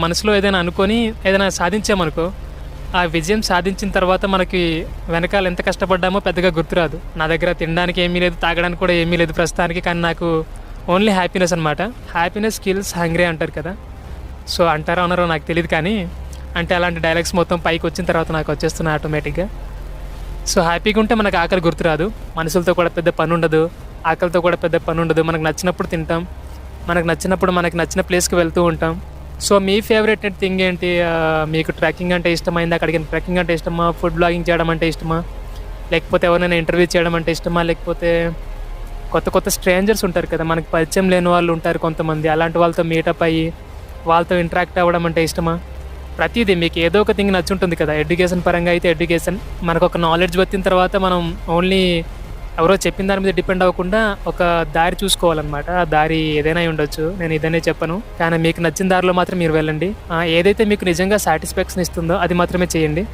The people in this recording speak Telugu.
మనసులో ఏదైనా అనుకొని ఏదైనా సాధించామనుకో, ఆ విజయం సాధించిన తర్వాత మనకి వెనకాల ఎంత కష్టపడ్డామో పెద్దగా గుర్తురాదు. నా దగ్గర తినడానికి ఏమీ లేదు, తాగడానికి కూడా ఏమీ లేదు ప్రస్తుతానికి. కానీ నాకు ఓన్లీ హ్యాపీనెస్ అనమాట. హ్యాపీనెస్ కిల్స్ హంగ్రీ అంటారు కదా! సో అంటారో అనరో నాకు తెలీదు కానీ, అంటే అలాంటి డైలాగ్స్ మొత్తం పైకొచ్చిన తర్వాత నాకు వచ్చేస్తున్నాయి ఆటోమేటిక్‌గా. సో హ్యాపీగా ఉంటే మనకు ఆకలి గుర్తురాదు. మనుషులతో కూడా పెద్ద పనుండదు. ఆకలితో కూడా పెద్ద పనుండదు. మనకు నచ్చినప్పుడు తింటాం. మనకు నచ్చినప్పుడు మనకు నచ్చిన ప్లేస్‌కి వెళ్తూ ఉంటాం. సో మీ ఫేవరెట్ థింగ్ ఏంటి? మీకు ట్రెక్కింగ్ అంటే ఇష్టమా? ఇందాక ట్రెక్కింగ్ అంటే ఇష్టమా? ఫుడ్ బ్లాగింగ్ చేయడం అంటే ఇష్టమా? లేకపోతే ఎవరినైనా ఇంటర్వ్యూ చేయడం అంటే ఇష్టమా? లేకపోతే కొత్త కొత్త స్ట్రేంజర్స్ ఉంటారు కదా! మనకు పరిచయం లేని వాళ్ళు ఉంటారు కొంతమంది. అలాంటి వాళ్ళతో మీటప్ అయ్యి, వాళ్ళతో ఇంటరాక్ట్ అవ్వడం అంటే ఇష్టమా? ప్రతీదీ మీకు ఏదో ఒక థింగ్ నచ్చుంటుంది కదా! ఎడ్యుకేషన్ పరంగా అయితే ఎడ్యుకేషన్. మనకొక నాలెడ్జ్ వచ్చిన తర్వాత మనం ఓన్లీ ఎవరో చెప్పిన దాని మీద డిపెండ్ అవ్వకుండా ఒక దారి చూసుకోవాలన్నమాట. ఆ దారి ఏదైనా అయి ఉండొచ్చు. నేను ఇదనే చెప్పను. కానీ మీకు నచ్చిన దారిలో మాత్రం మీరు వెళ్ళండి. ఏదైతే మీకు నిజంగా సాటిస్ఫాక్షన్ ఇస్తుందో అది మాత్రమే చేయండి.